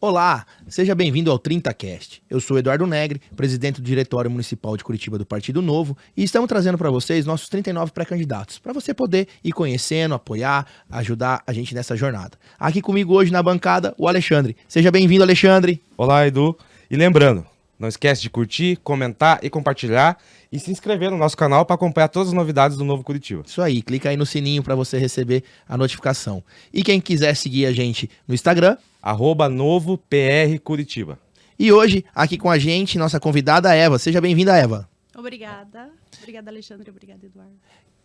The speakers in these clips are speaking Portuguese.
Olá, seja bem-vindo ao 30Cast. Eu sou Eduardo Negri, presidente do Diretório Municipal de Curitiba do Partido Novo, e estamos trazendo para vocês nossos 39 pré-candidatos, para você poder ir conhecendo, apoiar, ajudar a gente nessa jornada. Aqui comigo hoje na bancada, o Alexandre. Seja bem-vindo, Alexandre. Olá, Edu. E lembrando, não esquece de curtir, comentar e compartilhar e se inscrever no nosso canal para acompanhar todas as novidades do Novo Curitiba. Isso aí, clica aí no sininho para você receber a notificação. E quem quiser seguir a gente no Instagram, @NovoPRCuritiba. E hoje, aqui com a gente, nossa convidada Eva. Seja bem-vinda, Eva. Obrigada. Obrigada, Alexandre. Obrigada, Eduardo.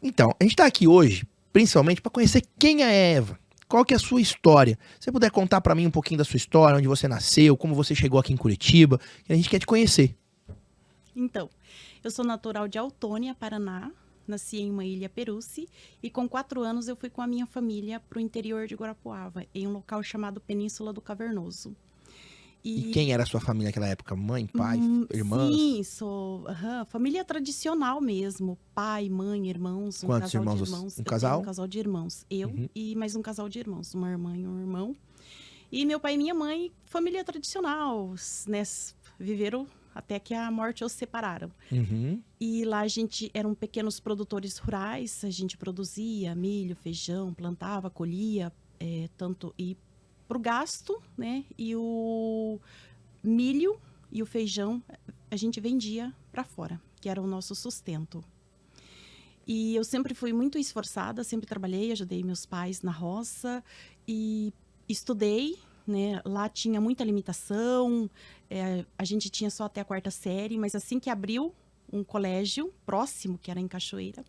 Então, a gente está aqui hoje, principalmente, para conhecer quem é a Eva. Qual que é a sua história? Se você puder contar para mim um pouquinho da sua história, onde você nasceu, como você chegou aqui em Curitiba, que a gente quer te conhecer. Então, eu sou natural de Autônia, Paraná. Nasci em uma ilha Peruce e com 4 anos eu fui com a minha família para o interior de Guarapuava, em um local chamado Península do Cavernoso. E quem era a sua família naquela época? Mãe, pai, irmãs? Sim, sou família tradicional mesmo. Pai, mãe, irmãos. Quantos casal irmãos? de irmãos. Um casal? Um casal de irmãos. Eu e mais um casal de irmãos. Uma irmã e um irmão. E meu pai e minha mãe, família tradicional, né? Viveram até que a morte os separaram. E lá a gente eram pequenos produtores rurais, a gente produzia milho, feijão, plantava, colhia, tanto e para o gasto, né? E o milho e o feijão a gente vendia para fora, que era o nosso sustento. E eu sempre fui muito esforçada, sempre trabalhei, ajudei meus pais na roça e estudei. Né? Lá tinha muita limitação, a gente tinha só até a 4ª série, mas assim que abriu um colégio próximo, que era em Cachoeira,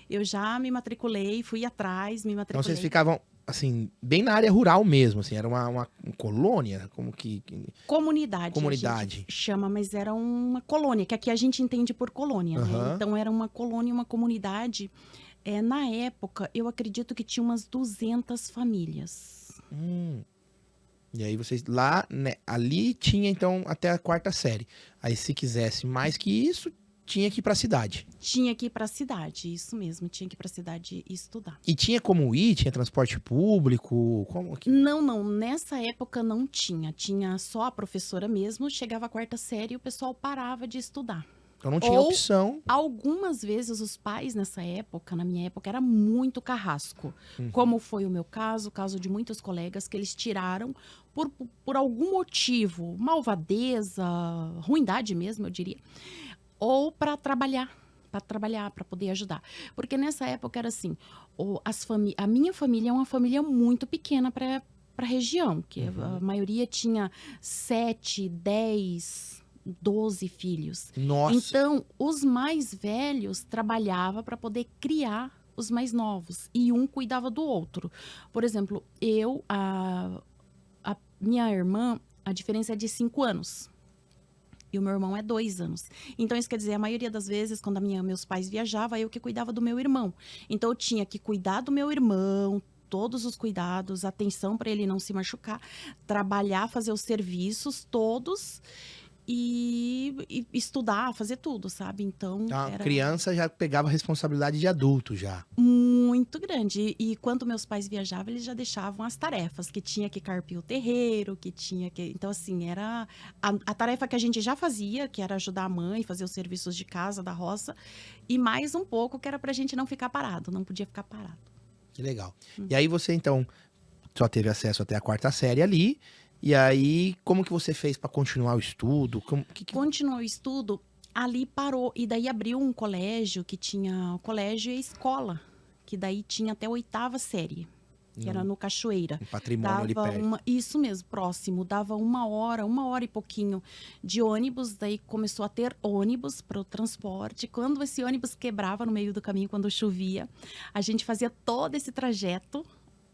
eu já me matriculei, fui atrás, me matriculei. Então vocês ficavam, assim, bem na área rural mesmo, assim, era uma colônia, como que... Comunidade. Comunidade. A gente chama, mas era uma colônia, que aqui a gente entende por colônia, né? Então era uma colônia, uma comunidade. Na época, eu acredito que tinha umas 200 famílias. E aí vocês lá, né, ali tinha então até a 4ª série. Aí se quisesse mais que isso, tinha que ir pra cidade. Tinha que ir pra cidade, isso mesmo, tinha que ir pra cidade estudar. E tinha como ir? Tinha transporte público? Como que... Não, nessa época não tinha. Tinha só a professora mesmo, chegava a 4ª série e o pessoal parava de estudar. Então não tinha opção. Algumas vezes os pais nessa época, na minha época, era muito carrasco. Como foi o meu caso, o caso de muitos colegas que eles tiraram por algum motivo, malvadeza, ruindade mesmo, eu diria, ou para trabalhar, para poder ajudar. Porque nessa época era assim, a minha família é uma família muito pequena para a região, que a maioria tinha 7, 10... 12 filhos. Nossa. Então, os mais velhos trabalhavam para poder criar os mais novos. E um cuidava do outro. Por exemplo, a minha irmã, a diferença é de 5 anos. E o meu irmão é 2 anos. Então, isso quer dizer, a maioria das vezes, quando meus pais viajavam, eu que cuidava do meu irmão. Então, eu tinha que cuidar do meu irmão, todos os cuidados, atenção para ele não se machucar, trabalhar, fazer os serviços todos... E estudar, fazer tudo, sabe? Então, a criança já pegava a responsabilidade de adulto já. Muito grande. E quando meus pais viajavam, eles já deixavam as tarefas, que tinha que carpir o terreiro, que tinha que... Então, assim, era a tarefa que a gente já fazia, que era ajudar a mãe, fazer os serviços de casa, da roça, e mais um pouco, que era pra gente não ficar parado, não podia ficar parado. Que legal. E aí você, então, só teve acesso até a 4ª série ali. E aí, como que você fez para continuar o estudo? Continuou o estudo, ali parou. E daí abriu um colégio que tinha colégio e escola, que daí tinha até a 8ª série, que era no Cachoeira. Um patrimônio ali perto. Isso mesmo, próximo. Dava 1 hora e pouquinho de ônibus. Daí começou a ter ônibus para o transporte. Quando esse ônibus quebrava no meio do caminho, quando chovia, a gente fazia todo esse trajeto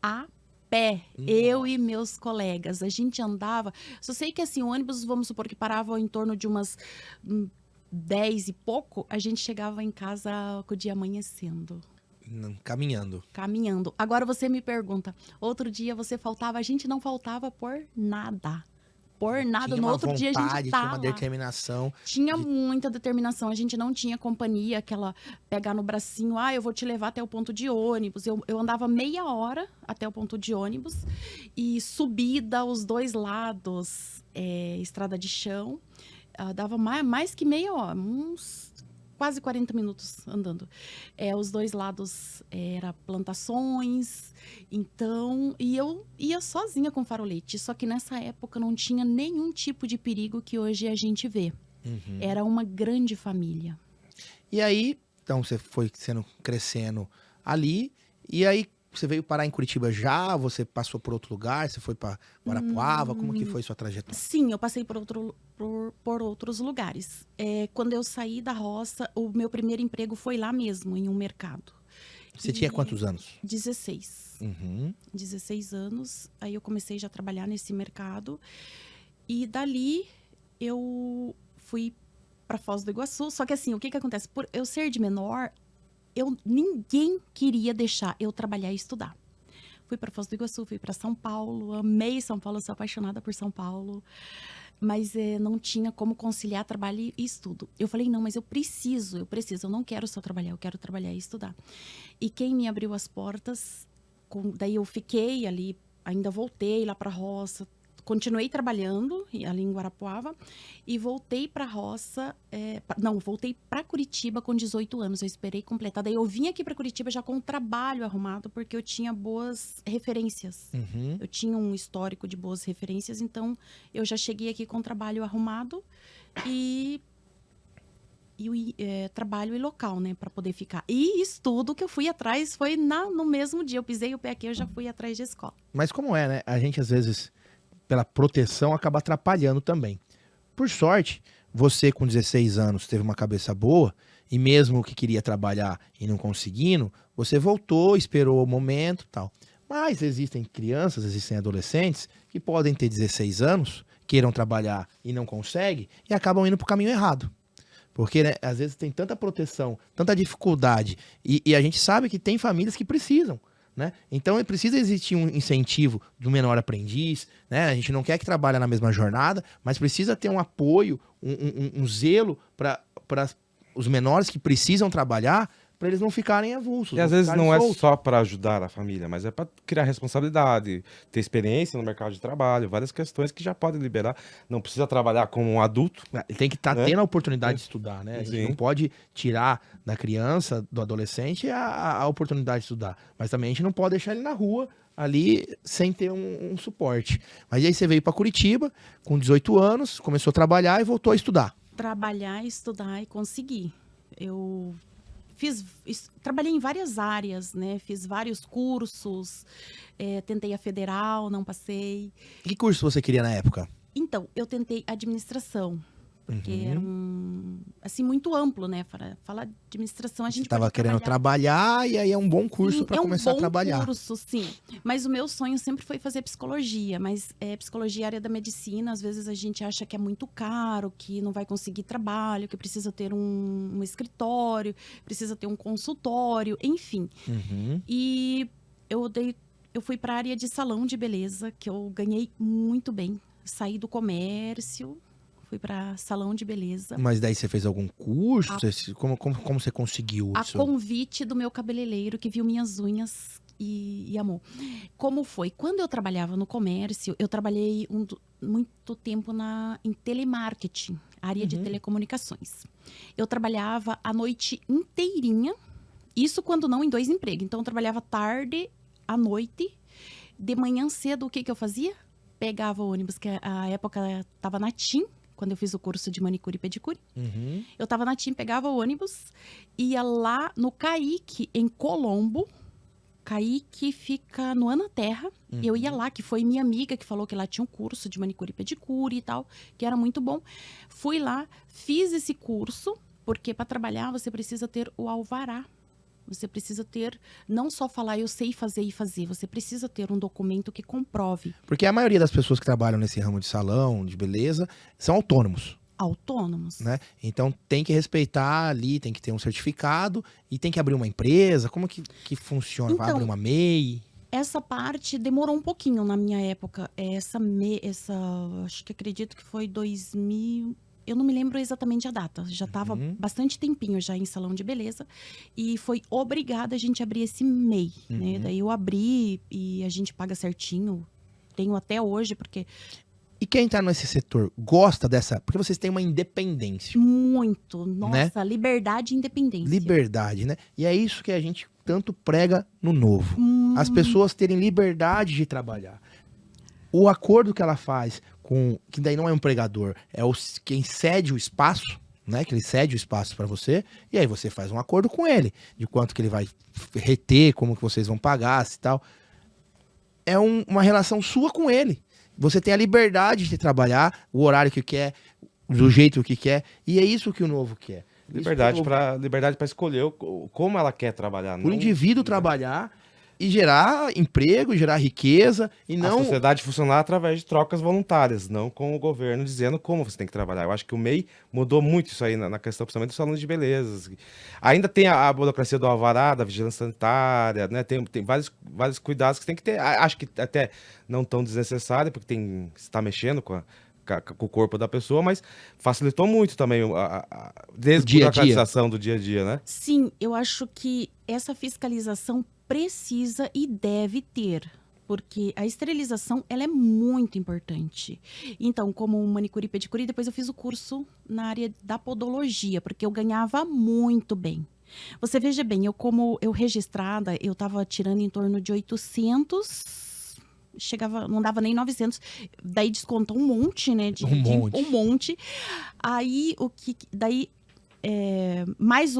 a pé, eu e meus colegas. A gente andava, só sei que assim, o ônibus, vamos supor que parava em torno de umas 10 e pouco, a gente chegava em casa com o dia amanhecendo. Caminhando. Agora você me pergunta, outro dia você faltava, a gente não faltava por nada. por nada. Tinha No uma outro dia a gente vontade, tá tinha uma lá. determinação. Tinha muita determinação. A gente não tinha companhia, aquela pegar no bracinho, eu vou te levar até o ponto de ônibus. Eu andava meia hora até o ponto de ônibus e subida os dois lados, estrada de chão. Dava mais que meia hora, uns quase 40 minutos andando. Os dois lados era plantações, então, e eu ia sozinha com farolete, só que nessa época não tinha nenhum tipo de perigo que hoje a gente vê. Era uma grande família. E aí, então você foi crescendo ali, e aí você veio parar em Curitiba já? Você passou por outro lugar? Você foi para Guarapuava? Como que foi sua trajetória? Sim, eu passei por outros lugares. Quando eu saí da roça, o meu primeiro emprego foi lá mesmo, em um mercado. Você tinha quantos anos? 16. Uhum. 16 anos. Aí eu comecei já a trabalhar nesse mercado. E dali eu fui para Foz do Iguaçu. Só que assim, o que acontece? Por eu ser de menor, ninguém queria deixar eu trabalhar e estudar. Fui para Foz do Iguaçu, fui para São Paulo, amei São Paulo, sou apaixonada por São Paulo. Mas não tinha como conciliar trabalho e estudo. Eu falei, não, mas eu preciso, eu não quero só trabalhar, eu quero trabalhar e estudar. E quem me abriu as portas, daí eu fiquei ali, ainda voltei lá para a roça, continuei trabalhando ali em Guarapuava e voltei para a roça, voltei para Curitiba com 18 anos, eu esperei completar. Daí eu vim aqui para Curitiba já com um trabalho arrumado, porque eu tinha boas referências. Uhum. Eu tinha um histórico de boas referências, então eu já cheguei aqui com um trabalho arrumado e trabalho e local, né, para poder ficar. E estudo que eu fui atrás foi no mesmo dia, eu pisei o pé aqui, eu já fui atrás de escola. Mas como é, né? A gente às vezes, pela proteção, acaba atrapalhando também. Por sorte, você com 16 anos teve uma cabeça boa e mesmo que queria trabalhar e não conseguindo, você voltou, esperou o momento e tal. Mas existem crianças, existem adolescentes que podem ter 16 anos, queiram trabalhar e não conseguem e acabam indo para o caminho errado. Porque, né, às vezes tem tanta proteção, tanta dificuldade e a gente sabe que tem famílias que precisam. Né? Então precisa existir um incentivo do menor aprendiz, né? A gente não quer que trabalhe na mesma jornada, mas precisa ter um apoio, um zelo para os menores que precisam trabalhar, para eles não ficarem avulsos. E às vezes não soltos. é só para ajudar a família, mas é para criar responsabilidade, ter experiência no mercado de trabalho, várias questões que já podem liberar. Não precisa trabalhar como um adulto. Ele tem que estar tendo a oportunidade de estudar, né? A gente Sim. não pode tirar da criança, do adolescente, a oportunidade de estudar. Mas também a gente não pode deixar ele na rua ali sem ter um suporte. Mas aí você veio para Curitiba com 18 anos, começou a trabalhar e voltou a estudar. Trabalhar, estudar e conseguir. Eu trabalhei em várias áreas, né? Fiz vários cursos, tentei a federal, não passei. Que curso você queria na época? Então, eu tentei administração, porque era assim, muito amplo, né? Fala administração, a gente Você estava pode querendo trabalhar e aí é um bom curso para começar a trabalhar. É um bom curso, sim. Mas o meu sonho sempre foi fazer psicologia, mas psicologia, área da medicina, às vezes a gente acha que é muito caro, que não vai conseguir trabalho, que precisa ter um escritório, precisa ter um consultório, enfim. E eu fui para a área de salão de beleza, que eu ganhei muito bem. Saí do comércio, fui para salão de beleza. Mas daí você fez algum curso? Como você conseguiu A isso? convite do meu cabeleireiro, que viu minhas unhas e amou. Como foi? Quando eu trabalhava no comércio, eu trabalhei muito tempo em telemarketing, área de telecomunicações. Eu trabalhava a noite inteirinha, isso quando não em 2 empregos. Então, eu trabalhava tarde, à noite, de manhã cedo, o que eu fazia? Pegava o ônibus, que a época estava na TIM, quando eu fiz o curso de manicure e pedicure. Eu estava na TIM, pegava o ônibus, ia lá no CAIC, em Colombo. CAIC fica no Anaterra. Eu ia lá, que foi minha amiga que falou que lá tinha um curso de manicure e pedicure e tal, que era muito bom. Fui lá, fiz esse curso, porque para trabalhar você precisa ter o alvará. Você precisa ter, não só falar eu sei fazer e fazer, você precisa ter um documento que comprove. Porque a maioria das pessoas que trabalham nesse ramo de salão, de beleza, são autônomos. Autônomos. Né? Então tem que respeitar ali, tem que ter um certificado e tem que abrir uma empresa. Como que funciona? Vai Então, abrir uma MEI? Essa parte demorou um pouquinho na minha época. Acho que acredito que foi 2000. Eu não me lembro exatamente a data. Já estava bastante tempinho já em salão de beleza. E foi obrigada a gente abrir esse MEI, né? Daí eu abri e a gente paga certinho. Tenho até hoje, porque... E quem tá nesse setor gosta dessa... Porque vocês têm uma independência. Muito. Nossa, liberdade e independência. Liberdade, né? E é isso que a gente tanto prega no Novo. As pessoas terem liberdade de trabalhar. O acordo que ela faz com... Que daí não é um empregador, é quem cede o espaço, né? Que ele cede o espaço para você. E aí você faz um acordo com ele. De quanto que ele vai reter, como que vocês vão pagar, e tal. É uma relação sua com ele. Você tem a liberdade de trabalhar, o horário que quer, do jeito que quer. E é isso que o Novo quer. Liberdade para escolher como ela quer trabalhar. O indivíduo trabalhar e gerar emprego, gerar riqueza. E não... A sociedade funcionar através de trocas voluntárias, não com o governo dizendo como você tem que trabalhar. Eu acho que o MEI mudou muito isso aí na questão, principalmente dos salões de beleza. Ainda tem a burocracia do alvará, da vigilância sanitária, né? Tem vários cuidados que tem que ter. Acho que até não tão desnecessário, porque você está mexendo com o corpo da pessoa, mas facilitou muito também a desburocratização do dia a dia, né? Sim, eu acho que essa fiscalização precisa e deve ter, porque a esterilização ela é muito importante. Então, como manicure e pedicure, depois eu fiz o curso na área da podologia, porque eu ganhava muito bem. Você veja bem, eu registrada, eu estava tirando em torno de 800... Chegava, não dava nem 900, daí descontou um monte, né? Um monte. Aí, mais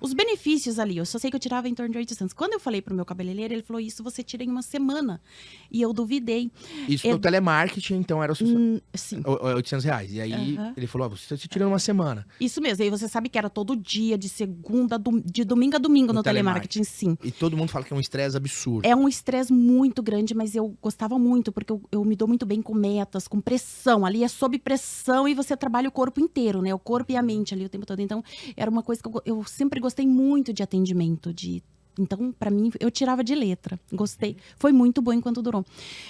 os benefícios ali, eu só sei que eu tirava em torno de 800. Quando eu falei pro meu cabeleireiro, ele falou, isso você tira em uma semana. E eu duvidei. Isso no telemarketing, então, era o Sim. R$800. E aí, ele falou, você tira em uma semana. Isso mesmo. E aí você sabe que era todo dia, de domingo a domingo no telemarketing, sim. E todo mundo fala que é um estresse absurdo. É um estresse muito grande, mas eu gostava muito, porque eu me dou muito bem com metas, com pressão. Ali é sob pressão e você trabalha o corpo inteiro, né? O corpo e a mente ali o tempo todo. Então, era uma coisa que eu sempre gostei muito de atendimento, Então, pra mim, eu tirava de letra. Gostei. Foi muito bom enquanto durou.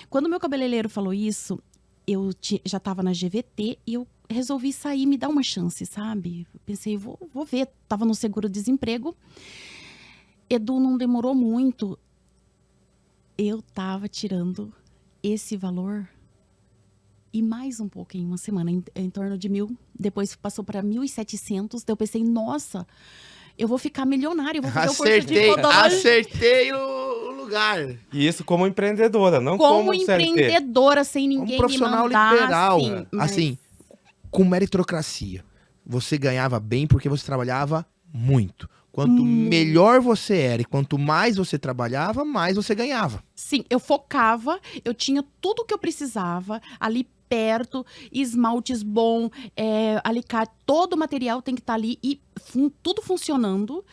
Quando o meu cabeleireiro falou isso, eu já tava na GVT e eu resolvi sair, me dar uma chance, sabe? Pensei, vou ver. Tava no seguro-desemprego. Edu, não demorou muito. Eu tava tirando esse valor e mais um pouco em uma semana, em torno de 1.000. Depois passou para 1.700. Daí eu pensei, nossa... Eu vou ficar milionária, eu vou fazer o curso de podologia. Acertei o lugar. E isso como empreendedora, não como empreendedora, sem ninguém um profissional me mandar, liberal. Assim, assim, com meritocracia. Você ganhava bem porque você trabalhava muito. Quanto melhor você era e quanto mais você trabalhava, mais você ganhava. Sim, eu focava, eu tinha tudo o que eu precisava ali perto, esmaltes bom, alicate, todo o material tem que estar ali e tudo funcionando.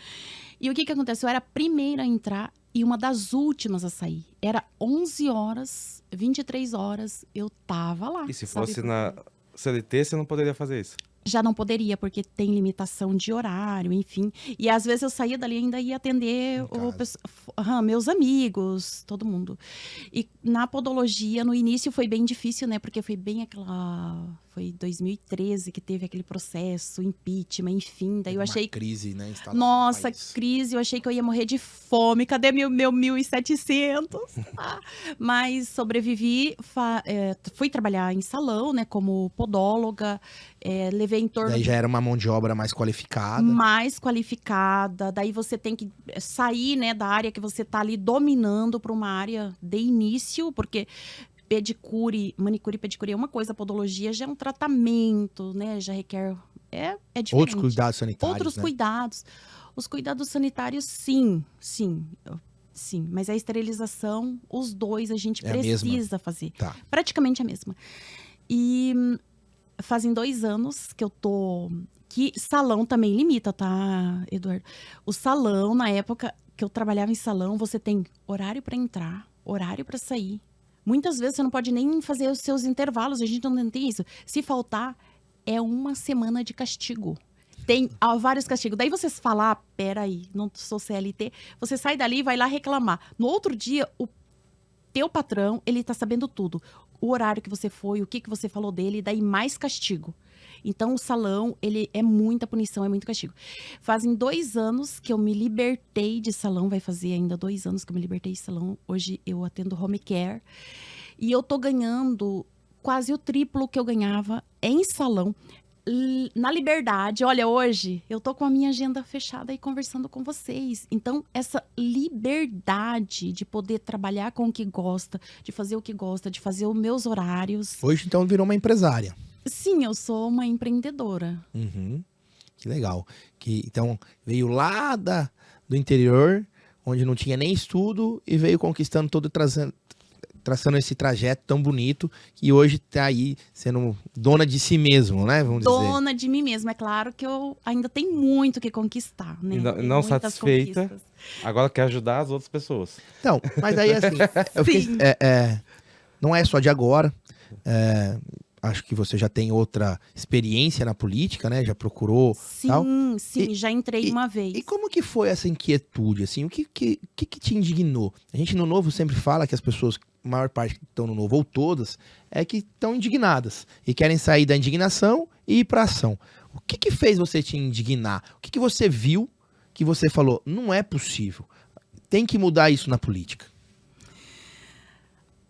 E o que aconteceu? Eu era a primeira a entrar e uma das últimas a sair. Era 11 horas, 23 horas, eu tava lá. E se fosse na CLT, você não poderia fazer isso? Já não poderia, porque tem limitação de horário, enfim. E às vezes eu saía dali e ainda ia atender meus amigos, todo mundo. E na podologia, no início foi bem difícil, né? Porque foi bem foi 2013 que teve aquele processo, impeachment, enfim. Daí eu achei... crise, né? Nossa, crise. Eu achei que eu ia morrer de fome. Cadê meu 1.700? Mas sobrevivi. Fui trabalhar em salão, né? Como podóloga. Levei em torno... Daí já era uma mão de obra mais qualificada. Mais qualificada. Daí você tem que sair, né, da área que você tá ali dominando para uma área de início, porque pedicure, manicure e pedicure é uma coisa, podologia já é um tratamento, né, já requer... É diferente. Outros cuidados sanitários, Outros né? cuidados. Os cuidados sanitários, sim. Mas a esterilização, os dois a gente precisa fazer. Tá. Praticamente a mesma. E... fazem 2 anos que eu tô... Que salão também limita, tá, Eduardo? O salão, na época que eu trabalhava em salão, você tem horário para entrar, horário para sair. Muitas vezes você não pode nem fazer os seus intervalos, a gente não tem isso. Se faltar, é uma semana de castigo. Tem vários castigos. Daí você fala, peraí, não sou CLT. Você sai dali e vai lá reclamar. No outro dia, o teu patrão, ele tá sabendo tudo. O horário que você foi, o que você falou dele, daí mais castigo. Então, o salão, ele é muita punição, é muito castigo. Fazem 2 anos que eu me libertei de salão, vai fazer ainda 2 anos que eu me libertei de salão. Hoje eu atendo home care. E eu tô ganhando quase o triplo que eu ganhava em salão. Na liberdade, olha, hoje eu tô com a minha agenda fechada e conversando com vocês. Então, essa liberdade de poder trabalhar com o que gosta, de fazer o que gosta, de fazer os meus horários. Hoje, então, virou uma empresária. Sim, eu sou uma empreendedora. Uhum. Que legal. Então, veio lá do interior, onde não tinha nem estudo, e veio conquistando todo, traçando esse trajeto tão bonito, que hoje tá aí sendo dona de si mesmo, né? Vamos dizer. Dona de mim mesma. É claro que eu ainda tenho muito que conquistar, né? E não Tem muitas satisfeita, conquistas. agora quer ajudar as outras pessoas. Então, mas aí assim, Sim. não é só de agora. Acho que você já tem outra experiência na política, né? Já procurou, tal. Sim, já entrei uma vez. E como que foi essa inquietude, assim? O que te indignou? A gente no Novo sempre fala que as pessoas, a maior parte que estão no Novo, ou todas, é que estão indignadas e querem sair da indignação e ir pra ação. O que fez você te indignar? O que você viu que você falou, não é possível, tem que mudar isso na política?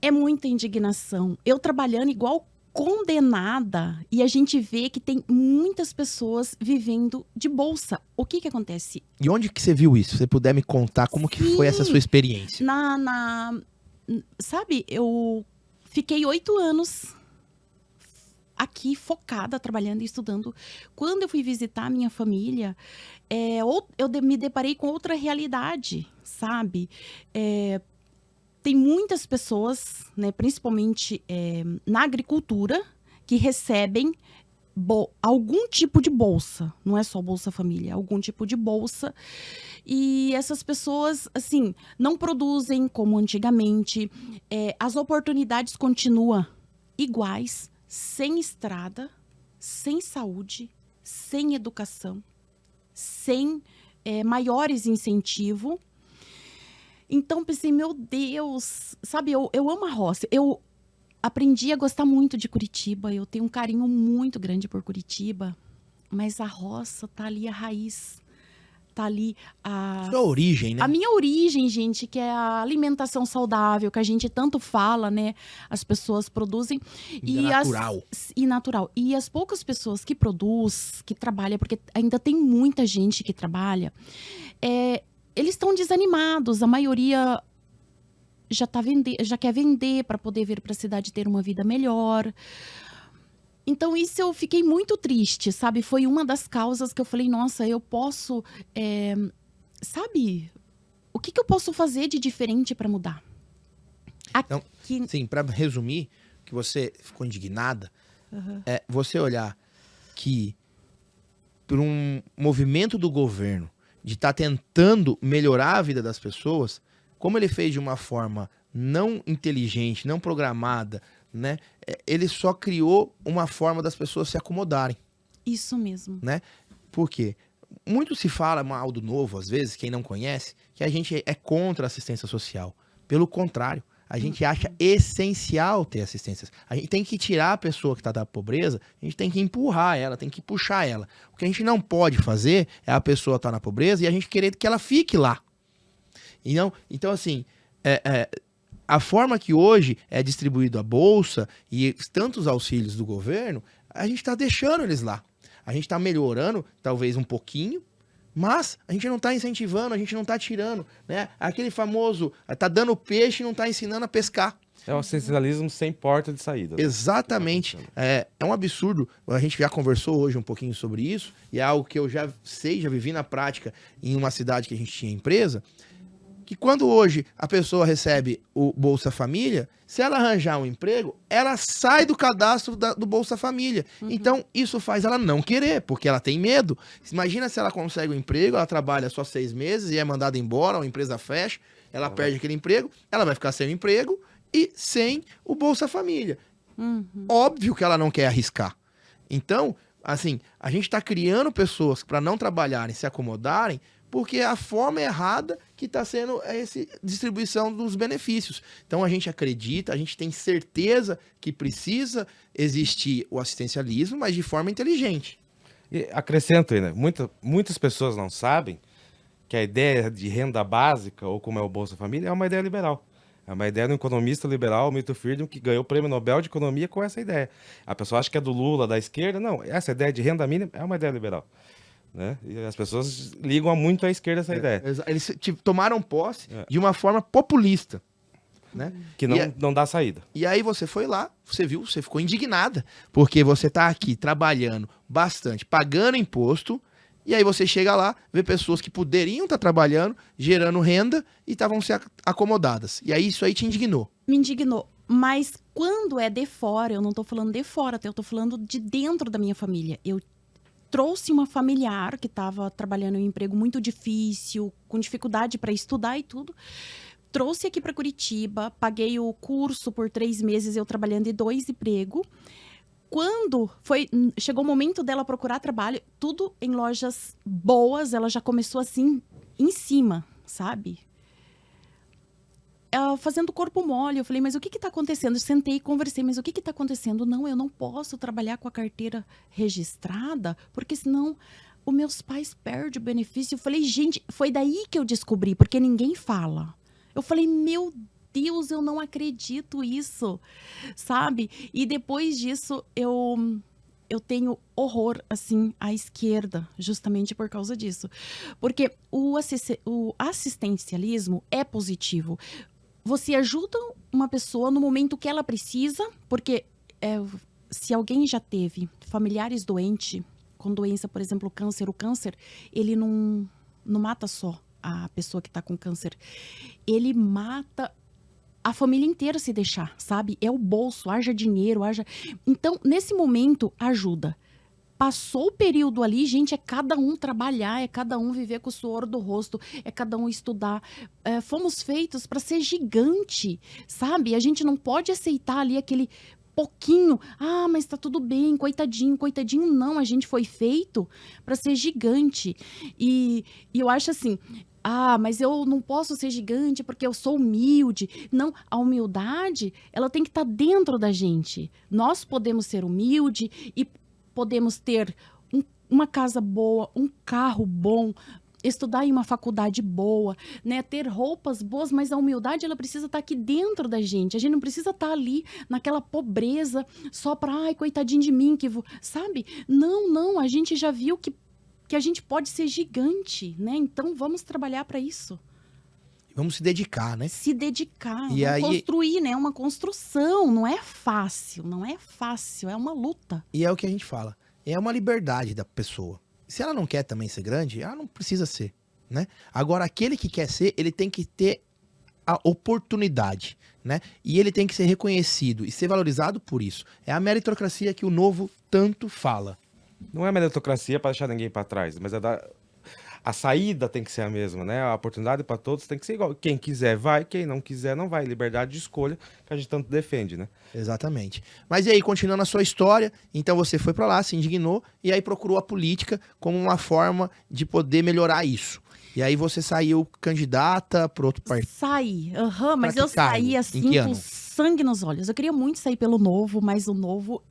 É muita indignação. Eu trabalhando igual condenada e a gente vê que tem muitas pessoas vivendo de bolsa. O que acontece? E onde que você viu isso? Se você puder me contar como que foi essa sua experiência? Sabe, eu fiquei 8 anos aqui focada, trabalhando e estudando. Quando eu fui visitar a minha família, eu me deparei com outra realidade, sabe? Tem muitas pessoas, né, principalmente na agricultura, que recebem algum tipo de bolsa. Não é só Bolsa Família, algum tipo de bolsa. E essas pessoas, assim, não produzem como antigamente. As oportunidades continuam iguais, sem estrada, sem saúde, sem educação, sem maiores incentivos. Então, pensei, meu Deus, sabe, eu amo a roça. Eu aprendi a gostar muito de Curitiba, eu tenho um carinho muito grande por Curitiba, mas a roça tá ali, a raiz, tá ali Sua origem, né? a minha origem, gente, que é a alimentação saudável, que a gente tanto fala, né? As pessoas produzem. Natural. E natural. E as poucas pessoas que produzem, que trabalham, porque ainda tem muita gente que trabalha, eles estão desanimados, a maioria já quer vender para poder vir para a cidade ter uma vida melhor. Então, isso eu fiquei muito triste, sabe? Foi uma das causas que eu falei, nossa, eu posso... sabe? O que eu posso fazer de diferente para mudar? Então, sim, para resumir, que você ficou indignada, você olhar que por um movimento do governo de estar tentando melhorar a vida das pessoas, como ele fez de uma forma não inteligente, não programada, né? Ele só criou uma forma das pessoas se acomodarem. Isso mesmo. Né? Por quê? Muito se fala mal do Novo, às vezes, quem não conhece, que a gente é contra a assistência social. Pelo contrário, a gente acha essencial ter assistência. A gente tem que tirar a pessoa que está da pobreza, a gente tem que empurrar ela, tem que puxar ela. O que a gente não pode fazer é a pessoa estar na pobreza e a gente querer que ela fique lá. Então assim, a forma que hoje é distribuído a bolsa e tantos auxílios do governo, a gente está deixando eles lá. A gente está melhorando, talvez um pouquinho, mas a gente não está incentivando, a gente não está tirando, né? Aquele famoso, tá dando peixe e não está ensinando a pescar. É um assistencialismo sem porta de saída. Né? Exatamente. É um absurdo. A gente já conversou hoje um pouquinho sobre isso, e é algo que eu já vivi na prática em uma cidade que a gente tinha empresa, que quando hoje a pessoa recebe o Bolsa Família, se ela arranjar um emprego, ela sai do cadastro do Bolsa Família. Então, isso faz ela não querer, porque ela tem medo. Imagina se ela consegue um emprego, ela trabalha só 6 meses e é mandada embora, a empresa fecha, ela perde aquele emprego, ela vai ficar sem o emprego e sem o Bolsa Família. Óbvio que ela não quer arriscar. Então, Assim, a gente está criando pessoas para não trabalharem, se acomodarem, porque a forma errada que está sendo essa distribuição dos benefícios. Então a gente acredita, a gente tem certeza que precisa existir o assistencialismo, mas de forma inteligente. E acrescento aí, né? Muitas pessoas não sabem que a ideia de renda básica, ou como é o Bolsa Família, é uma ideia liberal. É uma ideia do economista liberal, Milton Friedman, que ganhou o Prêmio Nobel de Economia com essa ideia. A pessoa acha que é do Lula, da esquerda. Não, essa ideia de renda mínima é uma ideia liberal. Né? E as pessoas ligam muito à esquerda essa ideia. Eles tomaram posse de uma forma populista. Né? Que não dá saída. E aí você foi lá, você viu, você ficou indignada, porque você tá aqui trabalhando bastante, pagando imposto, e aí você chega lá, vê pessoas que poderiam estar trabalhando, gerando renda, e estavam se acomodadas. E aí isso aí te indignou. Me indignou. Mas quando é de fora, eu não tô falando de fora, eu tô falando de dentro da minha família. Eu trouxe uma familiar que estava trabalhando em um emprego muito difícil, com dificuldade para estudar e tudo. Trouxe aqui para Curitiba, paguei o curso por 3 meses, eu trabalhando em 2 empregos. Quando chegou o momento dela procurar trabalho, tudo em lojas boas, ela já começou assim, em cima, sabe? Fazendo corpo mole, eu falei, mas o que está acontecendo? Eu sentei e conversei, mas o que está acontecendo? Não, eu não posso trabalhar com a carteira registrada, porque senão os meus pais perdem o benefício. Eu falei, gente, foi daí que eu descobri, porque ninguém fala. Eu falei, meu Deus, eu não acredito isso, sabe? E depois disso, eu tenho horror, assim, à esquerda, justamente por causa disso. Porque o assistencialismo é positivo. Você ajuda uma pessoa no momento que ela precisa, porque se alguém já teve familiares doentes, com doença, por exemplo, câncer, o câncer, ele não mata só a pessoa que está com câncer. Ele mata a família inteira se deixar, sabe? É o bolso, haja dinheiro, haja... Então, nesse momento, ajuda. Passou o período ali, gente, é cada um trabalhar, é cada um viver com o suor do rosto, é cada um estudar. Fomos feitos para ser gigante, sabe? A gente não pode aceitar ali aquele pouquinho. Ah, mas tá tudo bem, coitadinho, coitadinho. Não, a gente foi feito para ser gigante. E eu acho assim... Ah, mas eu não posso ser gigante porque eu sou humilde. Não, a humildade, ela tem que estar dentro da gente. Nós podemos ser humildes e podemos ter uma casa boa, um carro bom, estudar em uma faculdade boa, né? Ter roupas boas, mas a humildade, ela precisa estar aqui dentro da gente. A gente não precisa estar ali naquela pobreza só para, ai, coitadinho de mim, sabe? Não, a gente já viu que a gente pode ser gigante, né? Então, vamos trabalhar para isso. Vamos se dedicar, né? Se dedicar, e aí... construir, né? Uma construção, não é fácil, é uma luta. E é o que a gente fala, é uma liberdade da pessoa. Se ela não quer também ser grande, ela não precisa ser, né? Agora, aquele que quer ser, ele tem que ter a oportunidade, né? E ele tem que ser reconhecido e ser valorizado por isso. É a meritocracia que o Novo tanto fala. Não é meritocracia para deixar ninguém para trás, mas a saída tem que ser a mesma, né? A oportunidade para todos tem que ser igual. Quem quiser vai, quem não quiser não vai. Liberdade de escolha que a gente tanto defende, né? Exatamente. Mas e aí, continuando a sua história, então você foi para lá, se indignou e aí procurou a política como uma forma de poder melhorar isso. E aí você saiu candidata para outro partido. Saí, mas eu saí assim com sangue nos olhos. Eu queria muito sair pelo Novo, mas o Novo,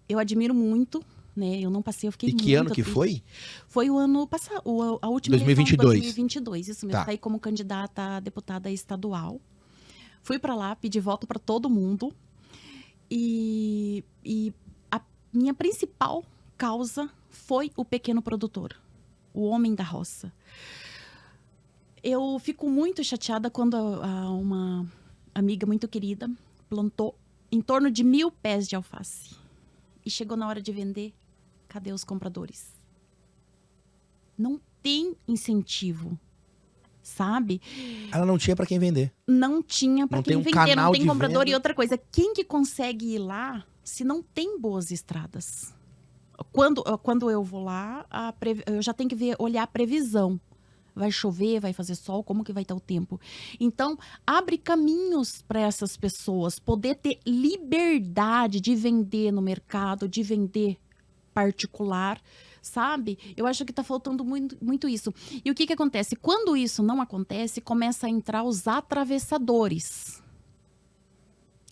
eu admiro muito. Né? Eu não passei, eu fiquei muito triste. E que ano que foi? Foi o ano passado, a última 2022. Eleição, 2022, isso mesmo. Saí como candidata a deputada estadual. Fui para lá, pedi voto para todo mundo. E a minha principal causa foi o pequeno produtor, o homem da roça. Eu fico muito chateada quando uma amiga muito querida plantou em torno de 1.000 pés de alface. E chegou na hora de vender, cadê os compradores? Não tem incentivo, sabe? Ela não tinha para quem vender. Não tinha para quem vender, canal não tem de comprador. venda. E outra coisa, quem que consegue ir lá se não tem boas estradas? Quando eu vou lá, eu já tenho que olhar a previsão. Vai chover, vai fazer sol, como que vai estar o tempo? Então, abre caminhos para essas pessoas poder ter liberdade de vender no mercado, de vender particular, sabe? Eu acho que tá faltando muito isso. E o que acontece? Quando isso não acontece, começa a entrar os atravessadores.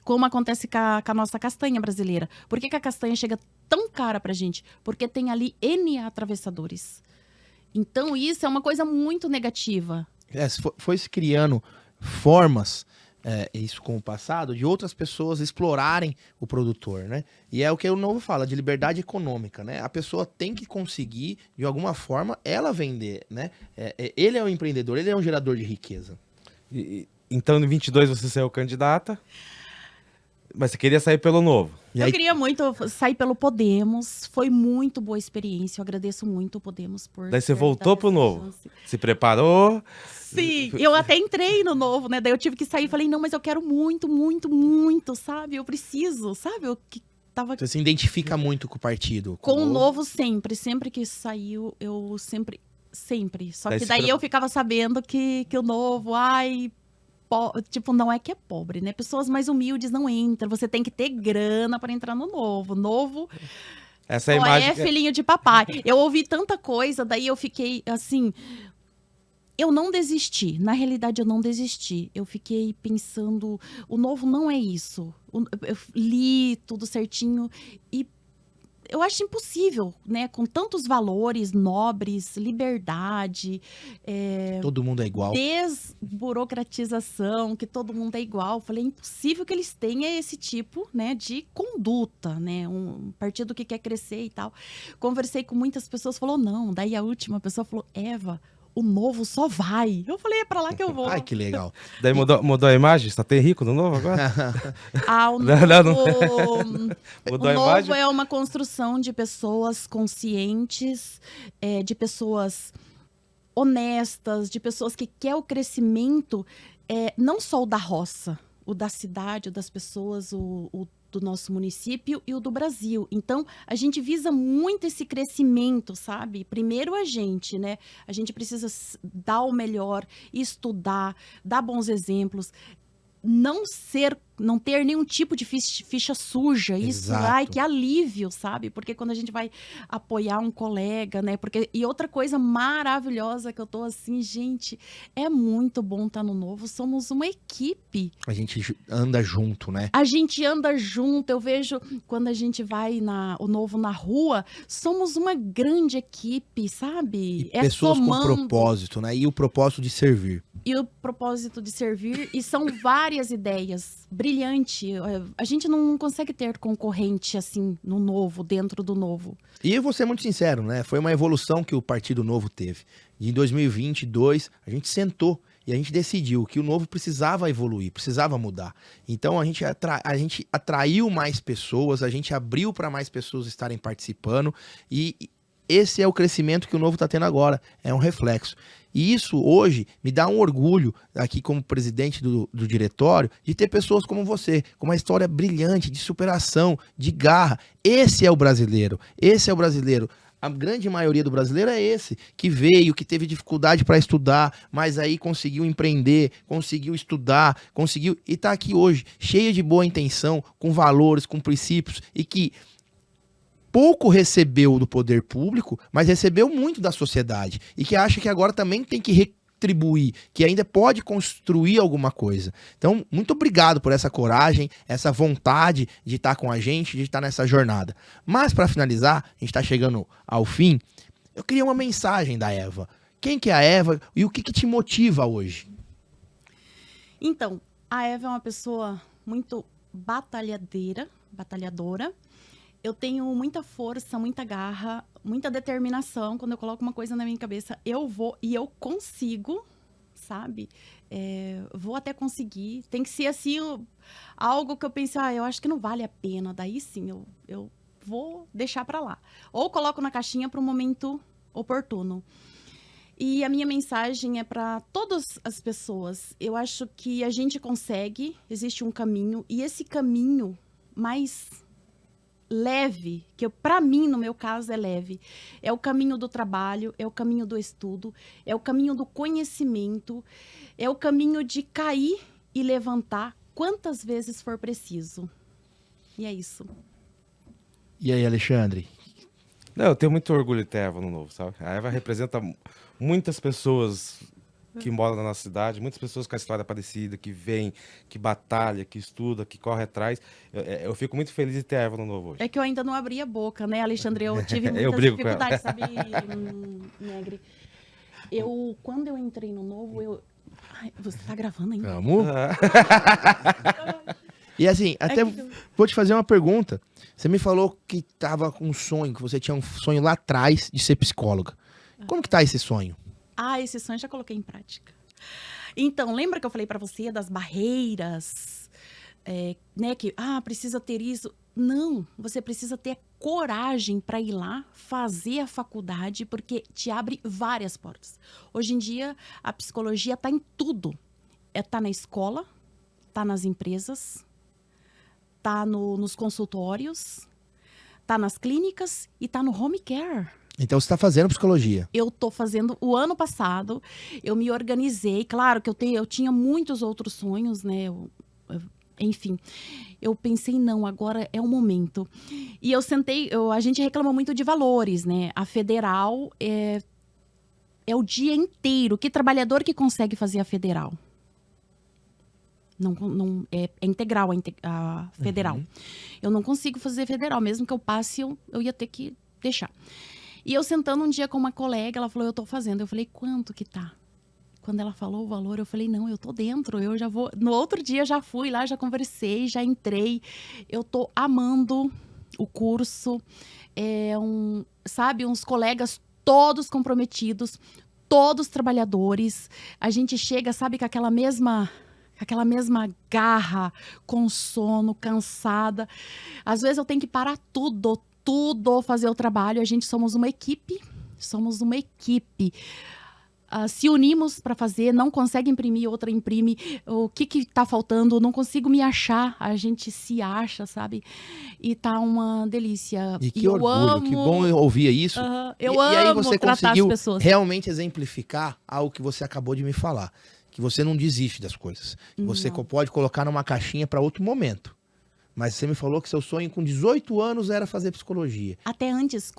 Como acontece com a nossa castanha brasileira. Por que a castanha chega tão cara pra gente? Porque tem ali N atravessadores. Então, isso é uma coisa muito negativa. Foi se criando formas, isso com o passado, de outras pessoas explorarem o produtor, né? E é o que o Novo fala, de liberdade econômica, né? A pessoa tem que conseguir, de alguma forma, ela vender, né? Ele é um empreendedor, ele é um gerador de riqueza. Então, em 22 você saiu candidata, mas você queria sair pelo Novo. Eu queria muito sair pelo Podemos. Foi muito boa experiência. Eu agradeço muito o Podemos por... Daí você voltou pro Novo. Se preparou. Sim, eu até entrei no Novo, né? Daí eu tive que sair e falei, não, mas eu quero muito, muito, muito, sabe? Eu preciso, sabe? Eu que tava... Você se identifica muito com o partido. Com o Novo sempre. Sempre que saiu, eu sempre. Só que daí eu ficava sabendo que o Novo, tipo, não é que é pobre, né? Pessoas mais humildes não entram. Você tem que ter grana para entrar no Novo. Novo essa imagem é filhinho de papai. Eu ouvi tanta coisa, daí eu fiquei assim... Eu não desisti. Na realidade, eu não desisti. Eu fiquei pensando, o Novo não é isso. Eu li tudo certinho e eu acho impossível, né? Com tantos valores nobres, liberdade... todo mundo é igual. Desburocratização, que todo mundo é igual. Falei, é impossível que eles tenham esse tipo, né, de conduta, né? Um partido que quer crescer e tal. Conversei com muitas pessoas, falou, não. Daí a última pessoa falou, Eva... O Novo só vai. Eu falei, é pra lá que eu vou. Ai, que legal. Daí mudou a imagem? Só tem rico no Novo agora? O Novo, Mudou o a Novo imagem? é uma construção de pessoas conscientes, de pessoas honestas, de pessoas que querem o crescimento, não só o da roça, o da cidade, o das pessoas, o do nosso município e o do Brasil. Então, a gente visa muito esse crescimento, sabe? Primeiro a gente, né? A gente precisa dar o melhor, estudar, dar bons exemplos, não ter nenhum tipo de ficha suja. Isso, Exato. que alívio, sabe? Porque quando a gente vai apoiar um colega, né? E outra coisa maravilhosa que eu tô assim, gente, é muito bom estar no Novo. Somos uma equipe. A gente anda junto, né? A gente anda junto. Eu vejo quando a gente vai o Novo na rua, somos uma grande equipe, sabe? E pessoas com propósito, né? E o propósito de servir. E são várias ideias. Brilhante. A gente não consegue ter concorrente assim no Novo, dentro do Novo. E eu vou ser muito sincero, né? Foi uma evolução que o Partido Novo teve. E em 2022, a gente sentou e a gente decidiu que o Novo precisava evoluir, precisava mudar. Então a gente atraiu mais pessoas, a gente abriu para mais pessoas estarem participando e esse é o crescimento que o Novo está tendo agora. É um reflexo. E isso hoje me dá um orgulho, aqui como presidente do diretório, de ter pessoas como você, com uma história brilhante, de superação, de garra. Esse é o brasileiro. Esse é o brasileiro. A grande maioria do brasileiro é esse, que veio, que teve dificuldade para estudar, mas aí conseguiu empreender, conseguiu estudar, e está aqui hoje, cheio de boa intenção, com valores, com princípios, e que pouco recebeu do poder público, mas recebeu muito da sociedade. E que acha que agora também tem que retribuir, que ainda pode construir alguma coisa. Então, muito obrigado por essa coragem, essa vontade de estar com a gente, de estar nessa jornada. Mas, para finalizar, a gente está chegando ao fim, eu queria uma mensagem da Eva. Quem que é a Eva e o que te motiva hoje? Então, a Eva é uma pessoa muito batalhadora. Eu tenho muita força, muita garra, muita determinação. Quando eu coloco uma coisa na minha cabeça, eu vou e eu consigo, sabe? Vou até conseguir. Tem que ser assim, algo que eu pense, eu acho que não vale a pena. Daí sim, eu vou deixar pra lá. Ou coloco na caixinha para um momento oportuno. E a minha mensagem é para todas as pessoas. Eu acho que a gente consegue, existe um caminho, e esse caminho mais leve, que para mim, no meu caso, é leve. É o caminho do trabalho, é o caminho do estudo, é o caminho do conhecimento, é o caminho de cair e levantar quantas vezes for preciso. E é isso. E aí, Alexandre? Não, eu tenho muito orgulho de ter a Eva no Novo, sabe? A Eva representa muitas pessoas que moram na nossa cidade, muitas pessoas com a história parecida, que vêm, que batalha, que estuda, que corre atrás. Eu fico muito feliz de ter a Eva no Novo hoje. É que eu ainda não abri a boca, né, Alexandre? Eu tive Eu muitas brigo com ela. dificuldades, sabe, Negre? Quando eu entrei no Novo, Ai, você tá gravando ainda? Vamos? E assim, até vou te fazer uma pergunta. Você me falou que tava com um sonho, que você tinha um sonho lá atrás de ser psicóloga. Como que tá esse sonho? Esse sonho eu já coloquei em prática. Então, lembra que eu falei pra você das barreiras? Né, que, precisa ter isso. Não, você precisa ter coragem para ir lá fazer a faculdade, porque te abre várias portas. Hoje em dia, a psicologia tá em tudo. Tá na escola, tá nas empresas, tá nos consultórios, tá nas clínicas e tá no home care. Então você está fazendo psicologia. Eu tô fazendo, o ano passado, eu me organizei. Claro que eu tinha muitos outros sonhos, né? Enfim, eu pensei, não, agora é o momento. E eu sentei, a gente reclama muito de valores, né? A federal é o dia inteiro. Que trabalhador que consegue fazer a federal? Não, é integral a federal. Uhum. Eu não consigo fazer federal, mesmo que eu passe, eu ia ter que deixar. E eu sentando um dia com uma colega, ela falou, eu tô fazendo. Eu falei, quanto que tá? Quando ela falou o valor, eu falei, não, eu tô dentro, eu já vou... No outro dia, já fui lá, já conversei, já entrei. Eu tô amando o curso. Sabe, uns colegas todos comprometidos, todos trabalhadores. A gente chega, sabe, com aquela mesma garra, com sono, cansada. Às vezes eu tenho que parar tudo, fazer o trabalho. A gente somos uma equipe. Se unimos para fazer, não consegue imprimir, outra imprime. O que tá faltando? Não consigo me achar. A gente se acha, sabe? E tá uma delícia. E que orgulho, que bom eu ouvir isso. Eu amo e aí você tratar conseguiu as pessoas. realmente exemplificar algo que você acabou de me falar. Que você não desiste das coisas. Você pode colocar numa caixinha para outro momento. Mas você me falou que seu sonho com 18 anos era fazer psicologia. Até antes,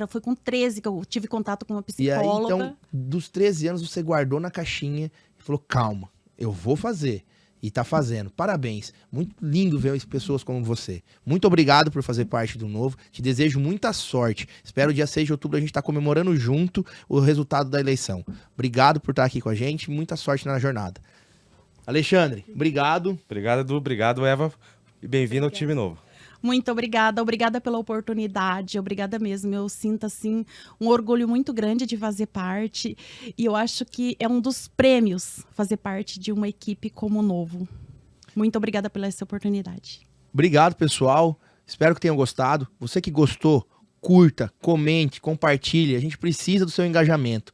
foi com 13 que eu tive contato com uma psicóloga. E aí, então, dos 13 anos, você guardou na caixinha e falou, calma, eu vou fazer. E tá fazendo. Parabéns. Muito lindo ver pessoas como você. Muito obrigado por fazer parte do Novo. Te desejo muita sorte. Espero dia 6 de outubro a gente tá comemorando junto o resultado da eleição. Obrigado por estar aqui com a gente. Muita sorte na jornada. Alexandre, obrigado. Obrigado, Edu. Obrigado, Eva. E bem-vindo ao time novo. Muito obrigada pela oportunidade, obrigada mesmo. Eu sinto, assim, um orgulho muito grande de fazer parte e eu acho que é um dos prêmios fazer parte de uma equipe como o Novo. Muito obrigada pela essa oportunidade. Obrigado, pessoal. Espero que tenham gostado. Você que gostou, curta, comente, compartilhe. A gente precisa do seu engajamento.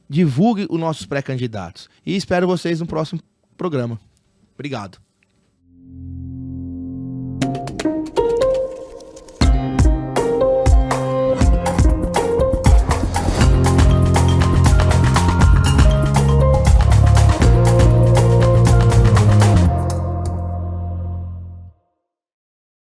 Divulgue os nossos pré-candidatos. E espero vocês no próximo programa. Obrigado.